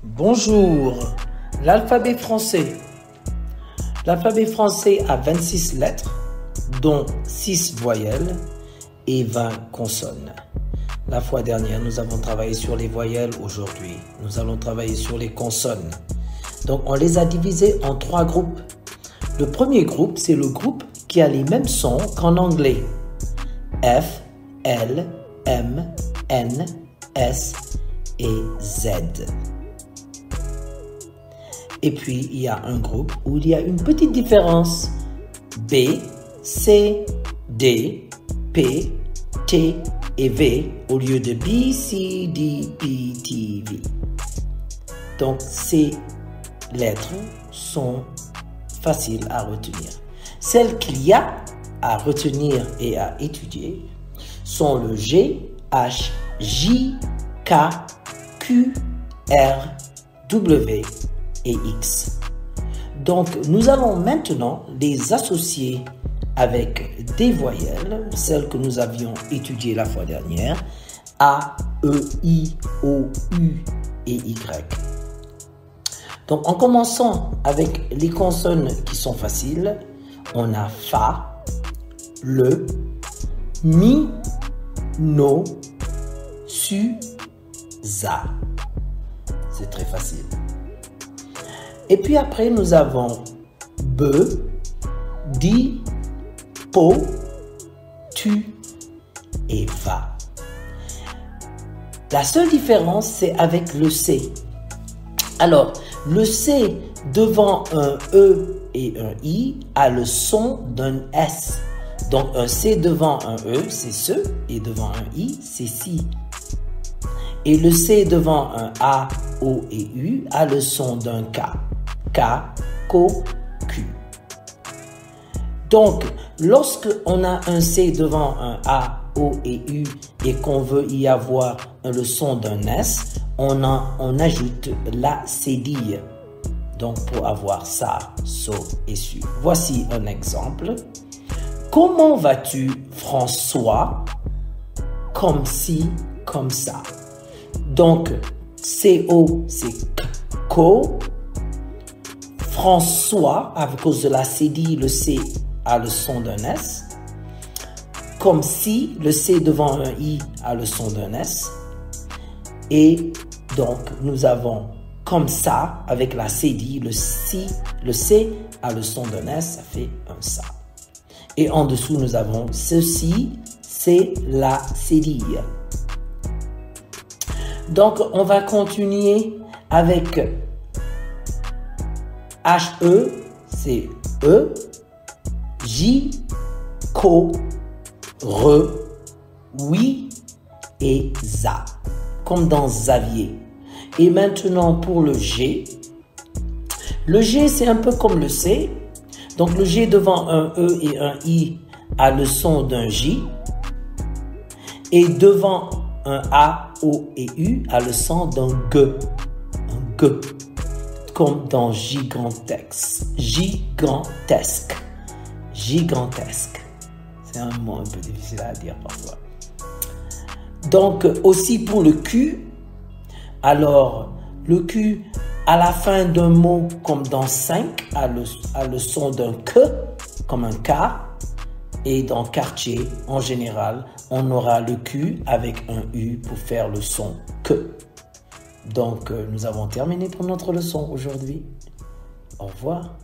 Bonjour, l'alphabet français. L'alphabet français a 26 lettres, dont 6 voyelles et 20 consonnes. La fois dernière, nous avons travaillé sur les voyelles. Aujourd'hui, nous allons travailler sur les consonnes. Donc, on les a divisées en 3 groupes. Le premier groupe, c'est le groupe qui a les mêmes sons qu'en anglais. F, L, M, N, S et Z. Et puis, il y a un groupe où il y a une petite différence. B, C, D, P, T et V au lieu de B, C, D, E, T, V. Donc, ces lettres sont faciles à retenir. Celles qu'il y a à retenir et à étudier sont le G, H, J, K, Q, R, W et X. Donc, nous allons maintenant les associer avec des voyelles, celles que nous avions étudiées la fois dernière, A, E, I, O, U et Y. Donc, en commençant avec les consonnes qui sont faciles, on a Fa, Le, Mi, No, Su, Za. C'est très facile. Et puis après, nous avons Be, Di, Po, Tu et Va. La seule différence, c'est avec le C. Alors, le C devant un E et un I a le son d'un S. Donc, un C devant un E, c'est ce, et devant un I, c'est si. Et le C devant un A, O et U a le son d'un K. K, Ko, Q. Donc, lorsque on a un C devant un A, O et U et qu'on veut y avoir le son d'un S, on ajoute la cédille. Donc, pour avoir ça, so et su. Voici un exemple. Comment vas-tu, François? Comme si, comme ça. Donc, C-O, c'est ko. François, à cause de la cédille, le C a le son d'un S. Comme si, le C devant un I a le son d'un S. Et donc, nous avons comme ça, avec la cédille, le C a le son d'un S, ça fait un ça. Et en dessous, nous avons ceci, c'est la cédille. Donc, on va continuer avec H-E, c'est E, J, Ko, Re, Oui et Za, comme dans Xavier. Et maintenant pour le G c'est un peu comme le C. Donc le G devant un E et un I a le son d'un J. Et devant un A, O et U a le son d'un G. Un G. Comme dans gigantesque. Gigantesque. Gigantesque. C'est un mot un peu difficile à dire parfois. Donc aussi pour le Q. Alors le Q à la fin d'un mot comme dans 5 a le son d'un que comme un K. Et dans quartier en général on aura le Q avec un U pour faire le son que. Donc, nous avons terminé pour notre leçon aujourd'hui. Au revoir.